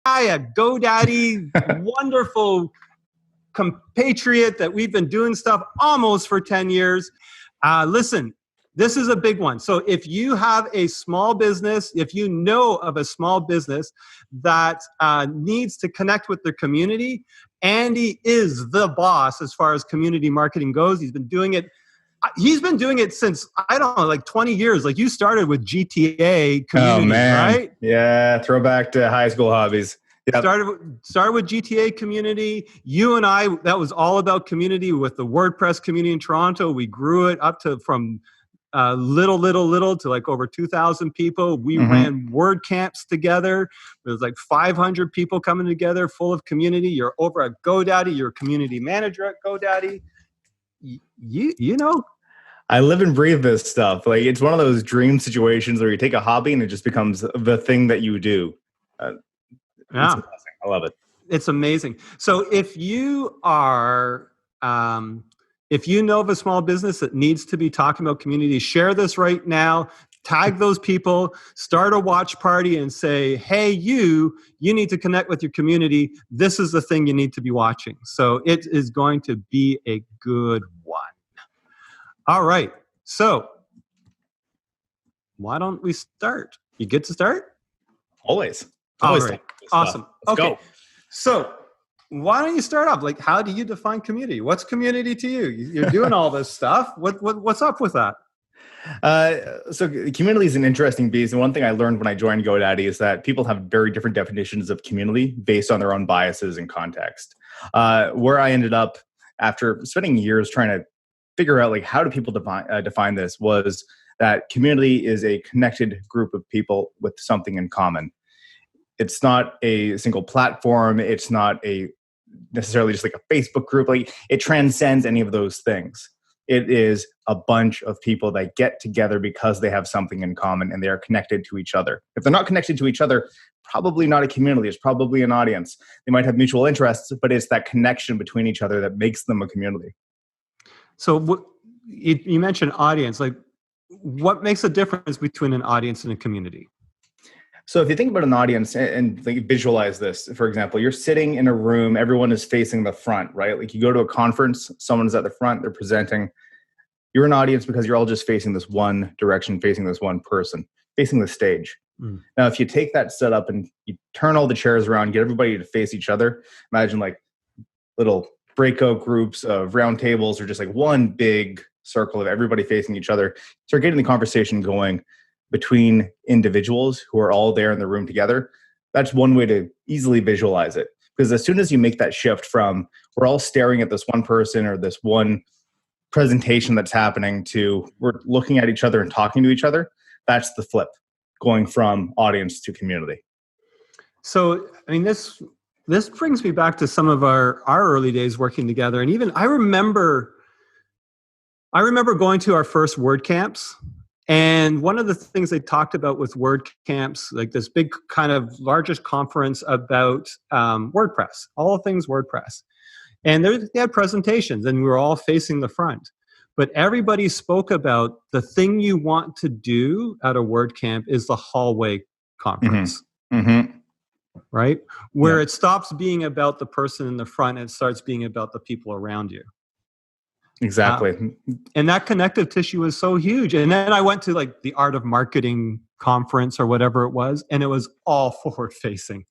guy at GoDaddy, wonderful compatriot that we've been doing stuff almost for 10 years. Listen, this is a big one. So if you have a small business, if you know of a small business that needs to connect with their community, Andy is the boss as far as community marketing goes. He's been doing it since, I don't know, like 20 years. Like you started with GTA community, right? Yeah, throwback to high school hobbies. Yep. Started with GTA community. You and I, that was all about community with the WordPress community in Toronto. We grew it up to from little to like over 2,000 people. We ran word camps together. There was like 500 people coming together full of community. You're over at GoDaddy. You're a community manager at GoDaddy. You know, I live and breathe this stuff. Like it's one of those dream situations where you take a hobby and it just becomes the thing that you do. Yeah, I love it. It's amazing. So if you are, if you know of a small business that needs to be talking about community, share this right now. Tag those people, start a watch party and say, hey, you need to connect with your community. This is the thing you need to be watching. So it is going to be a good one. All right. So why don't we start? You get to start? Always. All right. Awesome. Let's go. So why don't you start off? Like, how do you define community? What's community to you? You're doing all this stuff. What's up with that? So community is an interesting beast. And one thing I learned when I joined GoDaddy is that people have very different definitions of community based on their own biases and context. Where I ended up after spending years trying to figure out like how do people define this was that community is a connected group of people with something in common. It's not a single platform. It's not necessarily just like a Facebook group. Like it transcends any of those things. It is a bunch of people that get together because they have something in common and they are connected to each other. If they're not connected to each other, probably not a community. It's probably an audience. They might have mutual interests, but it's that connection between each other that makes them a community. So you mentioned audience. Like, what makes a difference between an audience and a community? So if you think about an audience and like visualize this, for example, you're sitting in a room, everyone is facing the front, right? Like you go to a conference, someone is at the front, they're presenting. You're an audience because you're all just facing this one direction, facing this one person, facing the stage. Now, if you take that setup and you turn all the chairs around, get everybody to face each other, imagine like little breakout groups of round tables or just like one big circle of everybody facing each other, start getting the conversation going between individuals who are all there in the room together. That's one way to easily visualize it. Because as soon as you make that shift from we're all staring at this one person or this one presentation that's happening to we're looking at each other and talking to each other, that's the flip, going from audience to community. So, I mean, this brings me back to some of our early days working together. And even I remember going to our first word camps. And one of the things they talked about with word camps, like this big kind of largest conference about WordPress, all things WordPress. And they had presentations and we were all facing the front. But everybody spoke about the thing you want to do at a word camp is the hallway conference. Right? Where it stops being about the person in the front and it starts being about the people around you. Exactly. And that connective tissue was so huge. And then I went to like the Art of Marketing conference or whatever it was, and it was all forward facing.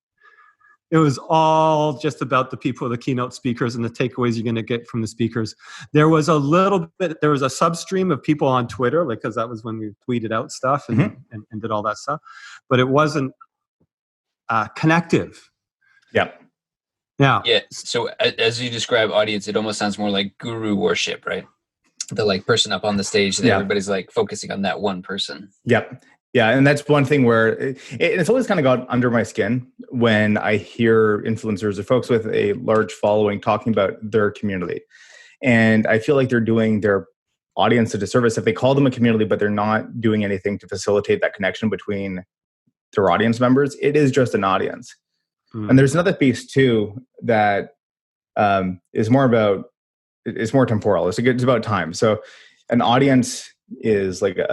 It was all just about the people, the keynote speakers and the takeaways you're going to get from the speakers. There was a substream of people on Twitter, like, because that was when we tweeted out stuff and did all that stuff. But it wasn't connective. Yeah. Now, yeah. So as you describe audience, it almost sounds more like guru worship, right? The like person up on the stage that everybody's like focusing on that one person. Yep. Yeah. And that's one thing where it's always kind of got under my skin when I hear influencers or folks with a large following talking about their community. And I feel like they're doing their audience a disservice if they call them a community, but they're not doing anything to facilitate that connection between their audience members. It is just an audience. And there's another piece too that is more temporal. It's about time. So an audience is like it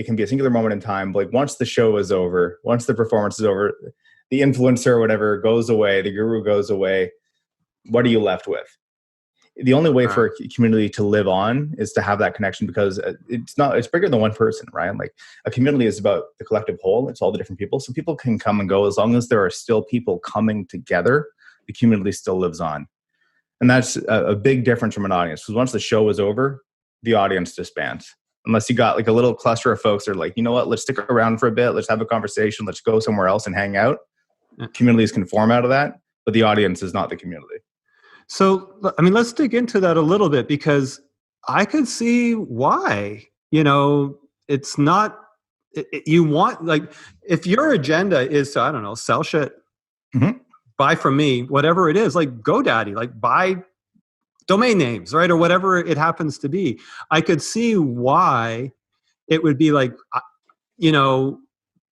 can be a singular moment in time. But like once the show is over, once the performance is over, the influencer or whatever goes away, the guru goes away, what are you left with? The only way for a community to live on is to have that connection, because it's bigger than one person, right? Like a community is about the collective whole. It's all the different people. So people can come and go. As long as there are still people coming together, the community still lives on. And that's a big difference from an audience, because once the show is over, the audience disbands. Unless you got like a little cluster of folks that are like, you know what, let's stick around for a bit. Let's have a conversation. Let's go somewhere else and hang out. Communities can form out of that, but the audience is not the community. So, I mean, let's dig into that a little bit, because I could see why, it's not, you want, like, if your agenda is to, I don't know, sell shit, buy from me, whatever it is, like GoDaddy, like buy domain names, right? Or whatever it happens to be. I could see why it would be like,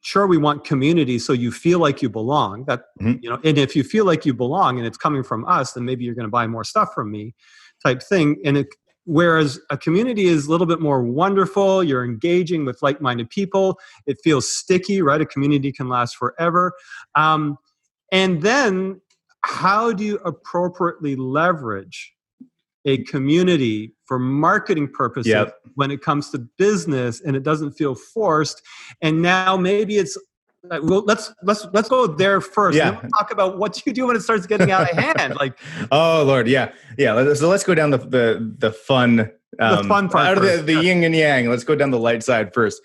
sure, we want community so you feel like you belong. That and if you feel like you belong and it's coming from us, then maybe you're going to buy more stuff from me, type thing. And whereas a community is a little bit more wonderful, you're engaging with like-minded people. It feels sticky, right? A community can last forever. And then, how do you appropriately leverage a community for marketing purposes when it comes to business, and it doesn't feel forced? And now maybe it's well, let's go there first. Yeah. Then we'll talk about what you do when it starts getting out of hand. Like, oh Lord, yeah. So let's go down the fun, the fun part, out of the yin and yang. Let's go down the light side first.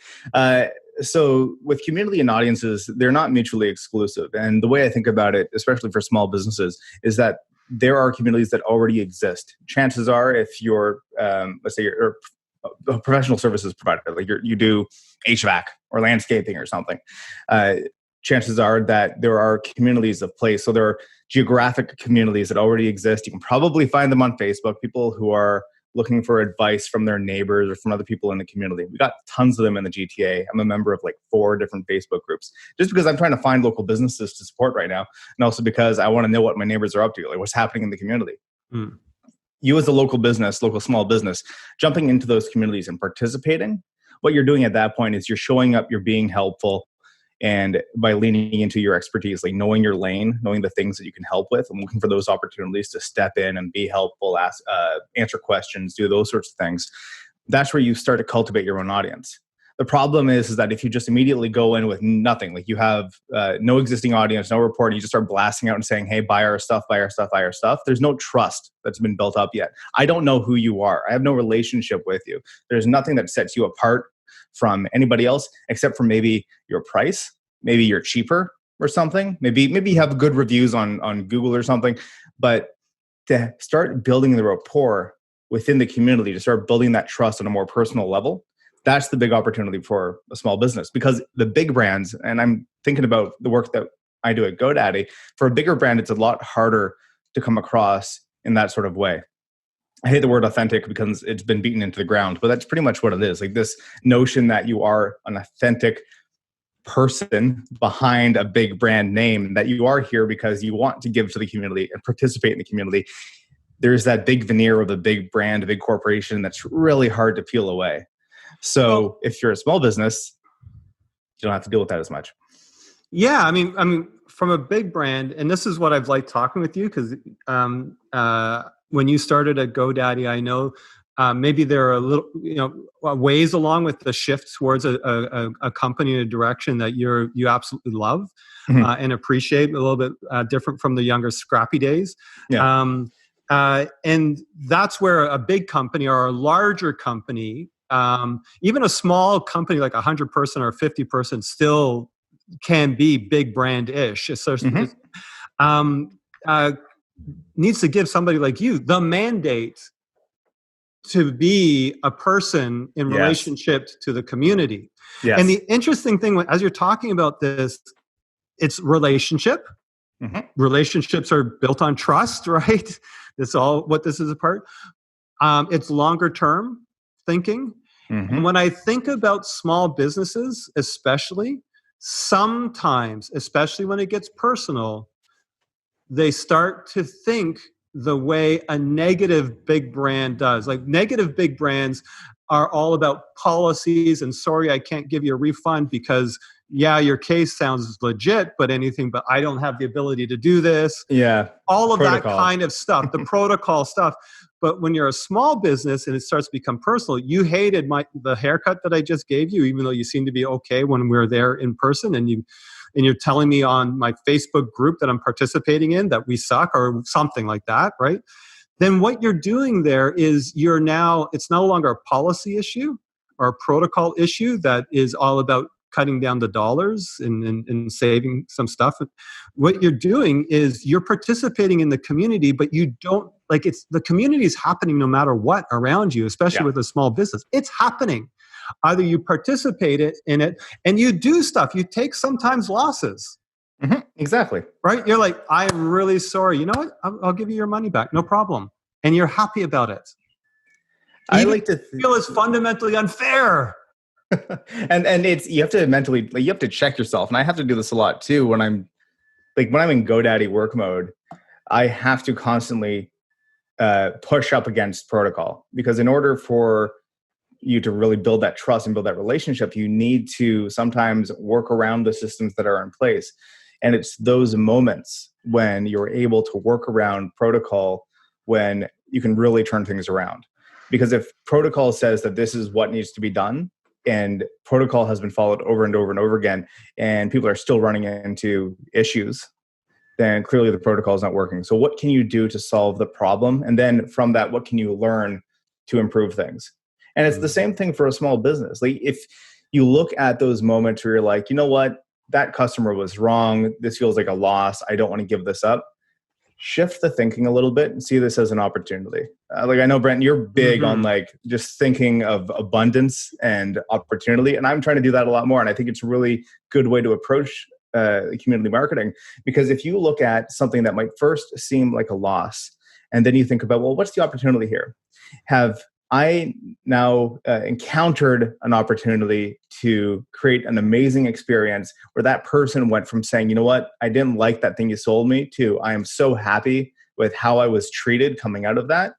So with community and audiences, they're not mutually exclusive. And the way I think about it, especially for small businesses, is that there are communities that already exist. Chances are, if you're, let's say you're a professional services provider, like you do HVAC or landscaping or something, chances are that there are communities of place. So there are geographic communities that already exist. You can probably find them on Facebook, people who are looking for advice from their neighbors or from other people in the community. We got tons of them in the GTA. I'm a member of like 4 different Facebook groups, just because I'm trying to find local businesses to support right now. And also because I want to know what my neighbors are up to, like what's happening in the community. You as a local small business, jumping into those communities and participating, what you're doing at that point is you're showing up, you're being helpful. And by leaning into your expertise, like knowing your lane, knowing the things that you can help with, and looking for those opportunities to step in and be helpful, answer questions, do those sorts of things, that's where you start to cultivate your own audience. The problem is that if you just immediately go in with nothing, like you have no existing audience, no report, you just start blasting out and saying, hey, buy our stuff, buy our stuff, buy our stuff. There's no trust that's been built up yet. I don't know who you are. I have no relationship with you. There's nothing that sets you apart from anybody else, except for maybe your price. Maybe you're cheaper or something. Maybe you have good reviews on Google or something. But to start building the rapport within the community, to start building that trust on a more personal level, that's the big opportunity for a small business. Because the big brands, and I'm thinking about the work that I do at GoDaddy, for a bigger brand, it's a lot harder to come across in that sort of way. I hate the word authentic because it's been beaten into the ground, but that's pretty much what it is. Like this notion that you are an authentic person behind a big brand name, that you are here because you want to give to the community and participate in the community. There's that big veneer of a big brand, a big corporation that's really hard to peel away. So if you're a small business, you don't have to deal with that as much. Yeah, I mean, from a big brand, and this is what I've liked talking with you, because when you started at GoDaddy, I know maybe there are a little, ways along with the shift towards a company in a direction that you absolutely love and appreciate, a little bit different from the younger scrappy days. Yeah. And that's where a big company or a larger company, even a small company like 100 person or 50 person, still can be big brand-ish. So needs to give somebody like you the mandate to be a person in relationship to the community. Yes. And the interesting thing, as you're talking about this, it's relationship. Relationships are built on trust, right? That's all what this is about. It's longer term thinking. And when I think about small businesses, especially, sometimes, especially when it gets personal, they start to think the way a negative big brand does. Like negative big brands are all about policies and sorry, I can't give you a refund because yeah, your case sounds legit, but I don't have the ability to do this. Yeah. All of Protocol. that kind of stuff, the protocol stuff. But when you're a small business and it starts to become personal, you hated the haircut that I just gave you, even though you seem to be okay when we're there in person, and you're telling me on my Facebook group that I'm participating in that we suck or something like that, right? Then what you're doing there is it's no longer a policy issue or a protocol issue that is all about cutting down the dollars and saving some stuff. What you're doing is you're participating in the community, but you don't the community is happening no matter what around you, especially with a small business. It's happening. Either you participate in it and you do stuff. You take sometimes losses. Mm-hmm. Exactly. Right? You're like, I'm really sorry. You know what? I'll give you your money back. No problem. And you're happy about it. I like to feel it's fundamentally unfair. and it's you have to mentally you have to check yourself, and I have to do this a lot too when I'm in GoDaddy work mode. I have to constantly push up against protocol, because in order for you to really build that trust and build that relationship, you need to sometimes work around the systems that are in place. And it's those moments when you're able to work around protocol when you can really turn things around. Because if protocol says that this is what needs to be done, and protocol has been followed over and over and over again, and people are still running into issues, then clearly the protocol is not working. So what can you do to solve the problem? And then from that, what can you learn to improve things? And it's the same thing for a small business. Like if you look at those moments where you're like, you know what, that customer was wrong. This feels like a loss. I don't want to give this up. Shift the thinking a little bit and see this as an opportunity. I know, Brent, you're big on just thinking of abundance and opportunity. And I'm trying to do that a lot more. And I think it's a really good way to approach community marketing, because if you look at something that might first seem like a loss, and then you think about, well, what's the opportunity here? Have I now encountered an opportunity to create an amazing experience where that person went from saying, you know what, I didn't like that thing you sold me, to I am so happy with how I was treated coming out of that?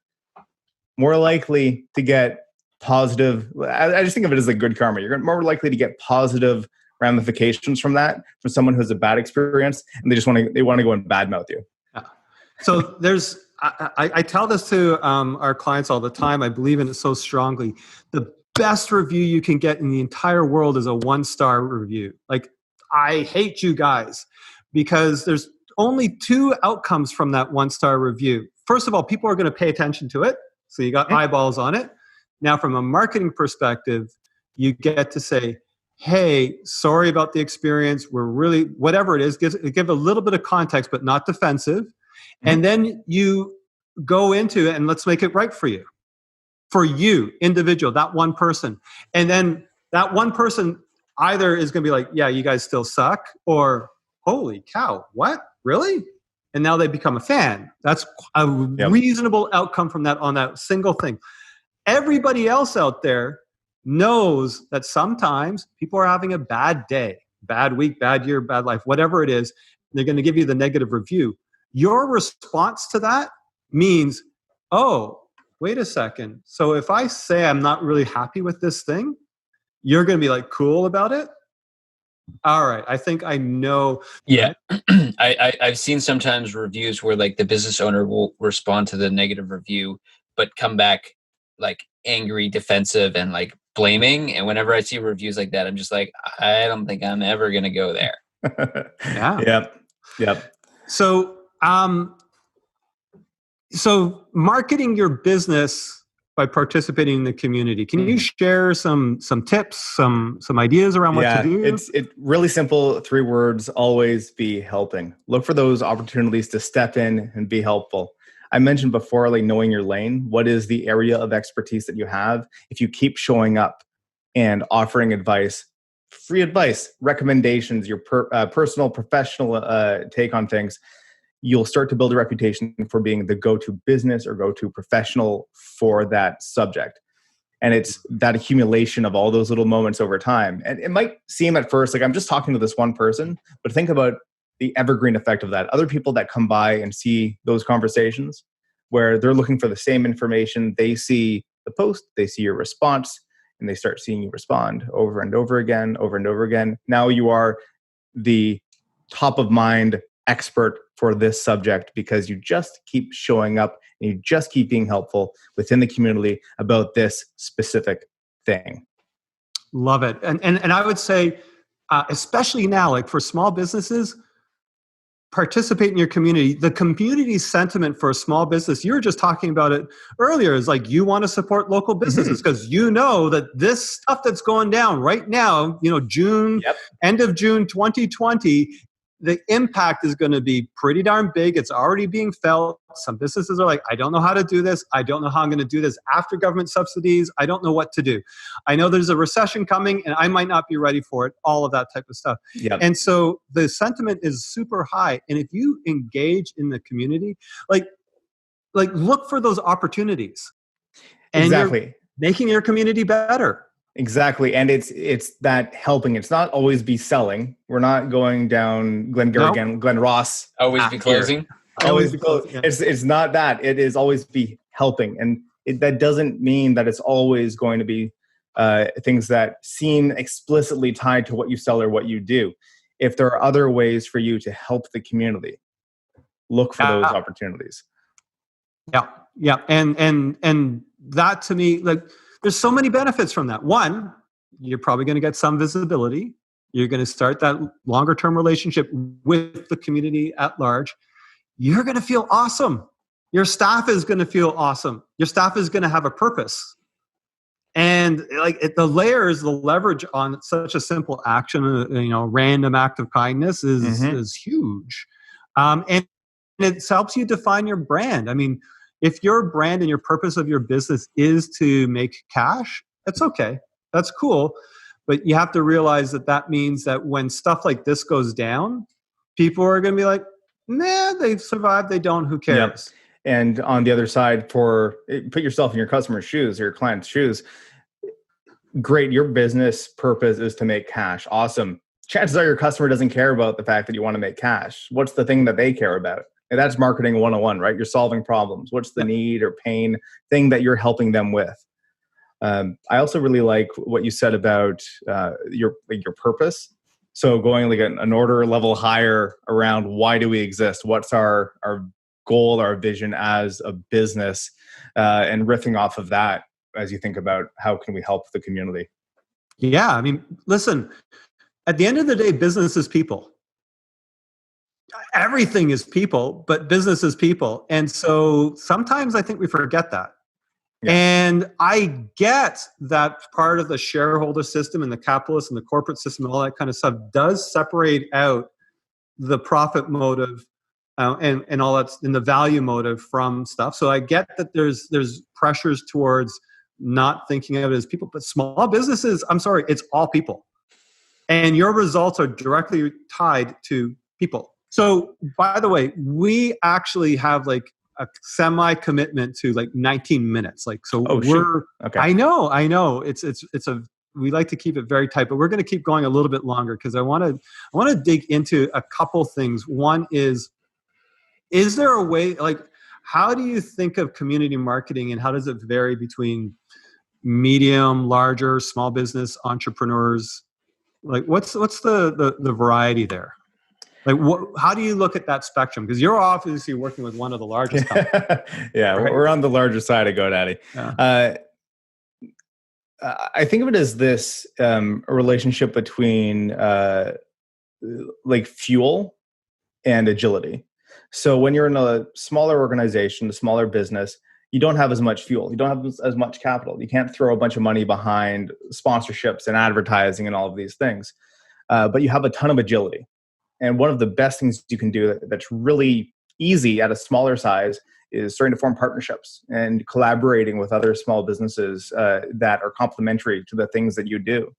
More likely to get positive. I just think of it as like good karma. You're more likely to get positive ramifications from that, from someone who has a bad experience and they want to go and badmouth you. Yeah. So there's, I tell this to our clients all the time. I believe in it so strongly. The best review you can get in the entire world is a 1-star review. Like, I hate you guys, because there's only 2 outcomes from that 1-star review. First of all, people are going to pay attention to it. So you got eyeballs on it. Now, from a marketing perspective, you get to say, hey, sorry about the experience. We're really, whatever it is, give a little bit of context, but not defensive. And then you go into it and let's make it right for you. For you, individual, that one person. And then that one person either is going to be like, yeah, you guys still suck, or holy cow, what? Really? And now they become a fan. That's a reasonable outcome from that on that single thing. Everybody else out there knows that sometimes people are having a bad day, bad week, bad year, bad life, whatever it is. They're going to give you the negative review. Your response to that means, oh, wait a second. So if I say I'm not really happy with this thing, you're going to be like cool about it? All right. I think I know. Yeah. I've seen sometimes reviews where like the business owner will respond to the negative review, but come back like angry, defensive, and like blaming. And whenever I see reviews like that, I'm just like, I don't think I'm ever going to go there. Yep. So marketing your business by participating in the community. Can you share some tips, some ideas around what to do? It's really simple. 3 words: always be helping. Look for those opportunities to step in and be helpful. I mentioned before, like knowing your lane. What is the area of expertise that you have? If you keep showing up and offering advice, free advice, recommendations, your personal, professional take on things, you'll start to build a reputation for being the go-to business or go-to professional for that subject. And it's that accumulation of all those little moments over time. And it might seem at first like I'm just talking to this one person, but think about the evergreen effect of that. Other people that come by and see those conversations where they're looking for the same information, they see the post, they see your response, and they start seeing you respond over and over again, over and over again. Now you are the top of mind expert for this subject because you just keep showing up and you just keep being helpful within the community about this specific thing. Love it. And I would say, especially now, like for small businesses, participate in your community. The community sentiment for a small business, you were just talking about it earlier, is like you want to support local businesses because you know that this stuff that's going down right now, June, end of June 2020, the impact is going to be pretty darn big. It's already being felt. Some businesses are like, I don't know how to do this. I don't know how I'm going to do this after government subsidies. I don't know what to do. I know there's a recession coming and I might not be ready for it. All of that type of stuff. Yep. And so the sentiment is super high. And if you engage in the community, like look for those opportunities. And exactly. You're making your community better. Exactly. And it's that helping. It's not always be selling. We're not going down Glen Ross. Always be closing. Always be closing. Yeah. It's not that. It is always be helping. And that doesn't mean that it's always going to be things that seem explicitly tied to what you sell or what you do. If there are other ways for you to help the community, look for those opportunities. Yeah. And that to me, like, there's so many benefits from that. One, you're probably going to get some visibility. You're going to start that longer term relationship with the community at large. You're going to feel awesome. Your staff is going to feel awesome. Your staff is going to have a purpose. And the leverage on such a simple action, random act of kindness is huge. And it helps you define your brand. I mean, if your brand and your purpose of your business is to make cash, that's okay. That's cool. But you have to realize that means that when stuff like this goes down, people are going to be like, nah, they've survived. They don't. Who cares? Yep. And on the other side, put yourself in your customer's shoes or your client's shoes. Great. Your business purpose is to make cash. Awesome. Chances are your customer doesn't care about the fact that you want to make cash. What's the thing that they care about? And that's marketing 101, right? You're solving problems. What's the need or pain thing that you're helping them with? I also really like what you said about your purpose. So going like an order level higher around why do we exist? What's our goal, our vision as a business, and riffing off of that as you think about how can we help the community? Yeah, I mean, listen, at the end of the day, business is people. Everything is people, but business is people. And so sometimes I think we forget that. Yeah. And I get that part of the shareholder system and the capitalist and the corporate system and all that kind of stuff does separate out the profit motive and all that's in the value motive from stuff. So I get that there's pressures towards not thinking of it as people, but small businesses, I'm sorry, it's all people. And your results are directly tied to people. So, by the way, we actually have like a semi-commitment to like 19 minutes. Like, so we're. Okay. I know. We like to keep it very tight, but we're going to keep going a little bit longer because I want to dig into a couple things. One is there a way? Like, how do you think of community marketing, and how does it vary between medium, larger, small business entrepreneurs? Like, what's the variety there? Like, how do you look at that spectrum? Because you're obviously working with one of the largest companies. Yeah, right? We're on the larger side of GoDaddy. Yeah. I think of it as this a relationship between like fuel and agility. So when you're in a smaller organization, a smaller business, you don't have as much fuel. You don't have as much capital. You can't throw a bunch of money behind sponsorships and advertising and all of these things. But you have a ton of agility. And one of the best things you can do that's really easy at a smaller size is starting to form partnerships and collaborating with other small businesses that are complementary to the things that you do.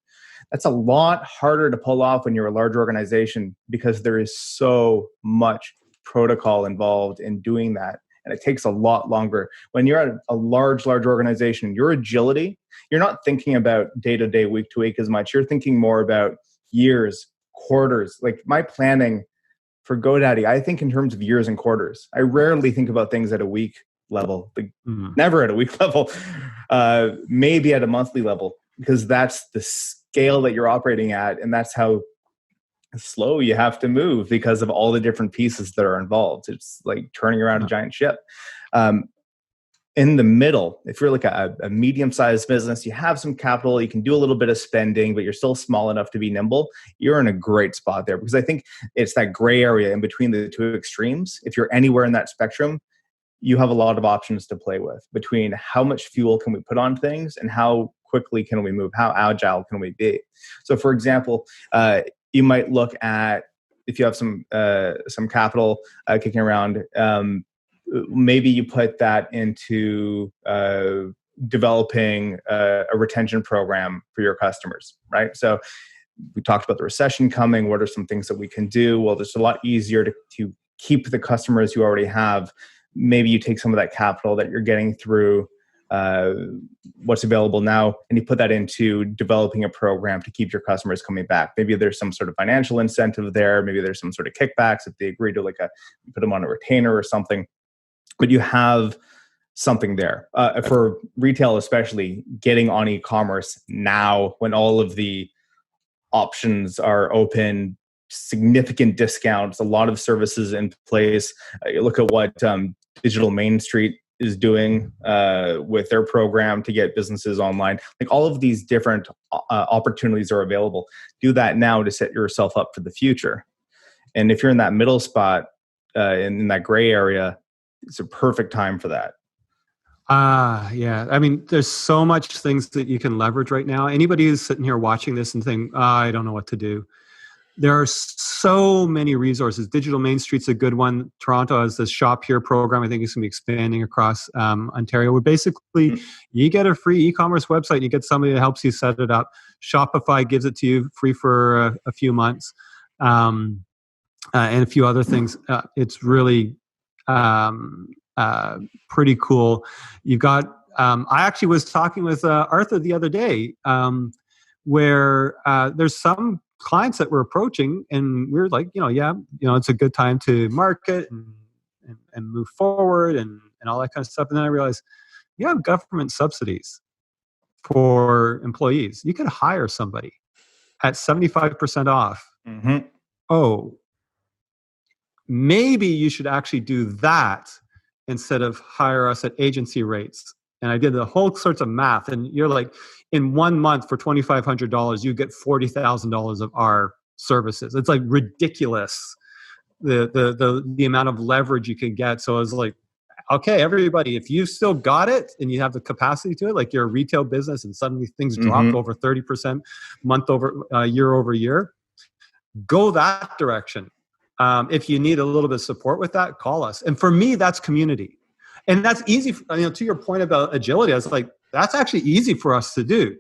That's a lot harder to pull off when you're a large organization because there is so much protocol involved in doing that. And it takes a lot longer. When you're at a large organization, your agility, you're not thinking about day-to-day, week-to-week as much. You're thinking more about years, quarters. Like my planning for GoDaddy, I think in terms of years and quarters. I rarely think about things at a week level, never at a week level, maybe at a monthly level. because that's the scale that you're operating at, and that's how slow you have to move because of all the different pieces that are involved. It's like turning around a giant ship. In the middle, if you're like a medium-sized business, you have some capital, you can do a little bit of spending, but you're still small enough to be nimble, you're in a great spot there, because I think it's that gray area in between the two extremes. If you're anywhere in that spectrum, you have a lot of options to play with between how much fuel can we put on things and how quickly can we move, how agile can we be. So for example, you might look at, if you have some capital kicking around, maybe you put that into developing a retention program for your customers, right? So we talked about the recession coming. What are some things that we can do? Well, it's a lot easier to keep the customers you already have. Maybe you take some of that capital that you're getting through what's available now, and you put that into developing a program to keep your customers coming back. Maybe there's some sort of financial incentive there. Maybe there's some sort of kickbacks if they agree to you put them on a retainer or something. But you have something there. For retail especially, getting on e-commerce now when all of the options are open, significant discounts, a lot of services in place. You look at what Digital Main Street is doing with their program to get businesses online. Like all of these different opportunities are available. Do that now to set yourself up for the future. And if you're in that middle spot, in that gray area, it's a perfect time for that. Yeah. I mean, there's so much things that you can leverage right now. Anybody who's sitting here watching this and thinking, I don't know what to do. There are so many resources. Digital Main Street's a good one. Toronto has this Shop Here program. I think it's going to be expanding across Ontario, where basically you get a free e-commerce website and you get somebody that helps you set it up. Shopify gives it to you free for a few months, and a few other things. It's really pretty cool. You've got, I actually was talking with Arthur the other day, where there's some clients that we're approaching and we're like, it's a good time to market and move forward and all that kind of stuff. And then I realized you have government subsidies for employees. You could hire somebody at 75% off. Mm-hmm. Oh, maybe you should actually do that instead of hire us at agency rates. And I did the whole sorts of math, and you're like, in 1 month for $2,500, you get $40,000 of our services. It's like ridiculous, the amount of leverage you can get. So I was like, okay, everybody, if you've still got it and you have the capacity to it, like you're a retail business and suddenly things dropped over 30% year over year, go that direction. If you need a little bit of support with that, call us. And for me, that's community. And that's easy. To your point about agility, I was like, that's actually easy for us to do.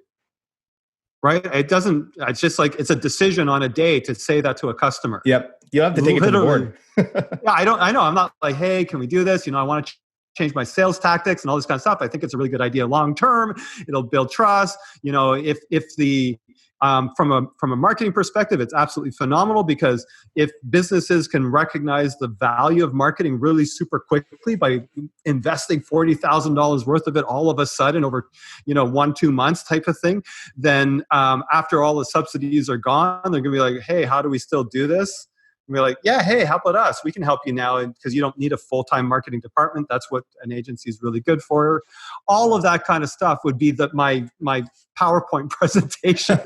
Right? It's just like, it's a decision on a day to say that to a customer. Yep. You have to take it to the board. Yeah, I know. I'm not like, hey, can we do this? I want to change my sales tactics and all this kind of stuff. I think it's a really good idea long term. It'll build trust. If the from a marketing perspective, it's absolutely phenomenal, because if businesses can recognize the value of marketing really super quickly by investing $40,000 worth of it all of a sudden over 1-2 months type of thing, then after all the subsidies are gone, they're gonna be like, hey, how do we still do this? And we're like, yeah, hey, how about us? We can help you now, because you don't need a full-time marketing department. That's what an agency is really good for. All of that kind of stuff would be my PowerPoint presentation,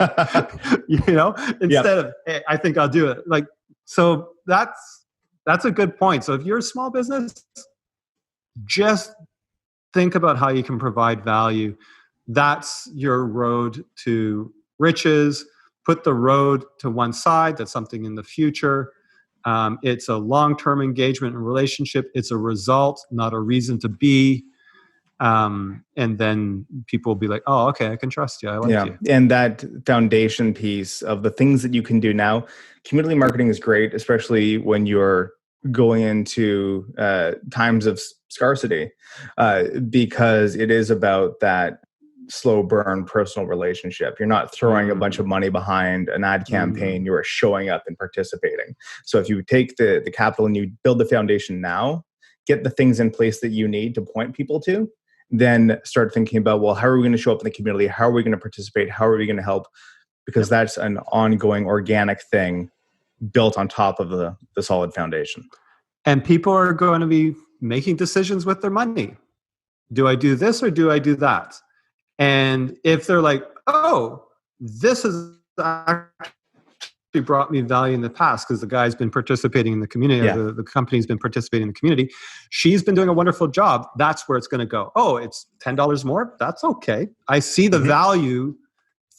instead of, hey, I think I'll do it. Like, so that's a good point. So if you're a small business, just think about how you can provide value. That's your road to riches. Put the road to one side. That's something in the future. It's a long-term engagement and relationship. It's a result, not a reason to be. And then people will be like, oh, okay, I can trust you. I like you. And that foundation piece of the things that you can do now, community marketing is great, especially when you're going into times of scarcity, because it is about that slow burn personal relationship. You're not throwing a bunch of money behind an ad campaign. You are showing up and participating. So if you take the capital and you build the foundation now, get the things in place that you need to point people to, then start thinking about, well, how are we going to show up in the community? How are we going to participate? How are we going to help? Because that's an ongoing organic thing built on top of the solid foundation. And people are going to be making decisions with their money. Do I do this or do I do that? And if they're like, oh, this has actually brought me value in the past because the guy's been participating in the community, or the company's been participating in the community, she's been doing a wonderful job, that's where it's going to go. Oh, it's $10 more? That's okay. I see the value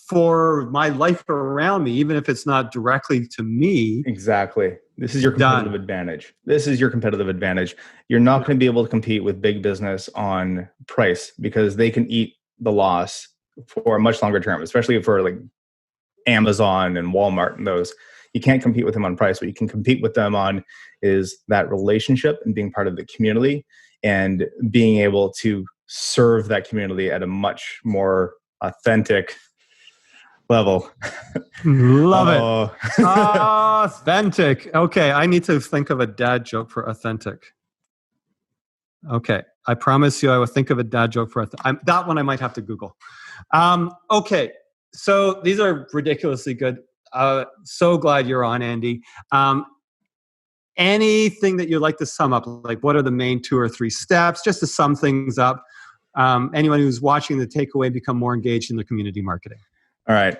for my life around me, even if it's not directly to me. Exactly. This is your competitive advantage. This is your competitive advantage. You're not going to be able to compete with big business on price because they can eat the loss for a much longer term, especially for like Amazon and Walmart and those. You can't compete with them on price. What you can compete with them on is that relationship and being part of the community and being able to serve that community at a much more authentic level. Love it. Authentic. Okay, I need to think of a dad joke for authentic. Okay, I promise you I will think of a dad joke for that one I might have to Google. Okay, so these are ridiculously good. So glad you're on, Andy. Anything that you'd like to sum up? Like, what are the main 2 or 3 steps? Just to sum things up. Anyone who's watching the takeaway become more engaged in their community marketing. All right.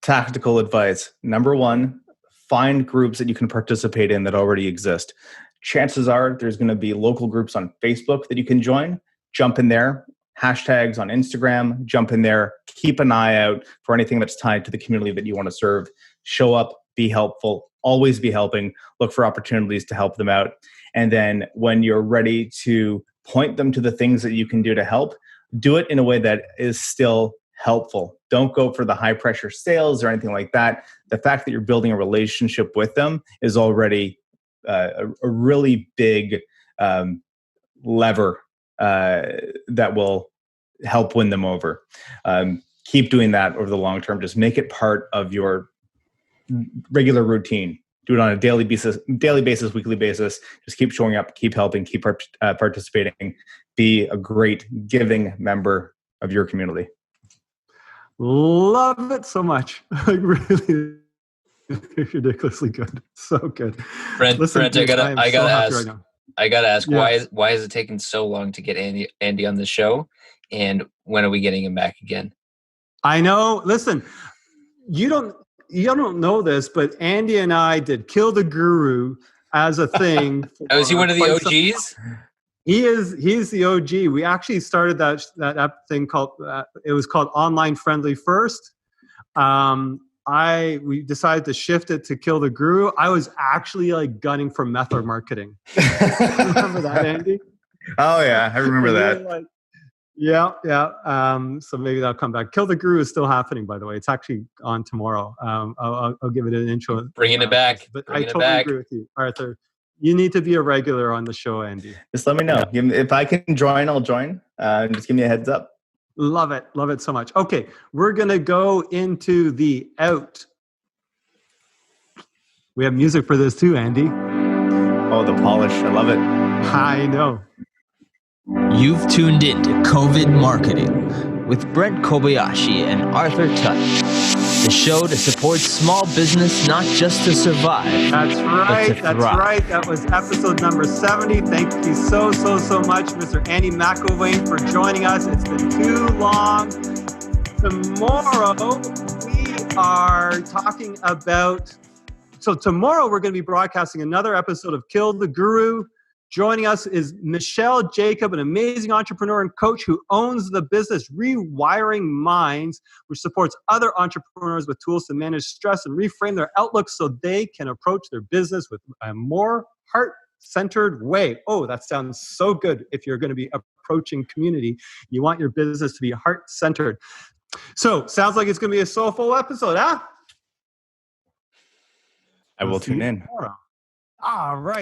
Tactical advice. Number 1, find groups that you can participate in that already exist. Chances are there's going to be local groups on Facebook that you can join. Jump in there. Hashtags on Instagram. Jump in there. Keep an eye out for anything that's tied to the community that you want to serve. Show up. Be helpful. Always be helping. Look for opportunities to help them out. And then when you're ready to point them to the things that you can do to help, do it in a way that is still helpful. Don't go for the high pressure sales or anything like that. The fact that you're building a relationship with them is already a really big lever that will help win them over. Keep doing that over the long term. Just make it part of your regular routine. Do it on a daily basis, weekly basis. Just keep showing up, keep helping, keep participating. Be a great giving member of your community. Love it so much. Like, really ridiculously good. So good. Brent, I gotta ask, Yeah. why is it taking so long to get Andy on the show, and when are we getting him back again? I know. Listen, you don't know this, but Andy and I did Kill the Guru as a thing. Is he one of the OGs? He's the OG. We actually started that thing called it was called Online Friendly First. We decided to shift it to Kill the Guru. I was actually like gunning for method marketing. Remember that, Andy? Oh yeah, I remember that. Yeah. So maybe that'll come back. Kill the Guru is still happening, by the way. It's actually on tomorrow. I'll give it an intro. Bringing it back. But I totally agree with you, Arthur. You need to be a regular on the show, Andy. Just let me know. If I can join, I'll join. Just give me a heads up. Love it so much. Okay, we're going to go into the out. We have music for this too, Andy. Oh, the polish. I love it. I know. You've tuned in to COVID Marketing with Brent Kobayashi and Arthur Tutt. The show to support small business, not just to survive. That's right. That was episode number 70. Thank you so much, Mr. Andy McIlwain, for joining us. It's been too long. Tomorrow, we are talking about... So tomorrow, we're going to be broadcasting another episode of Kill the Guru. Joining us is Michelle Jacob, an amazing entrepreneur and coach who owns the business Rewiring Minds, which supports other entrepreneurs with tools to manage stress and reframe their outlook so they can approach their business with a more heart-centered way. Oh, that sounds so good. If you're going to be approaching community, you want your business to be heart-centered. So, sounds like it's going to be a soulful episode, huh? I will tune in. All right.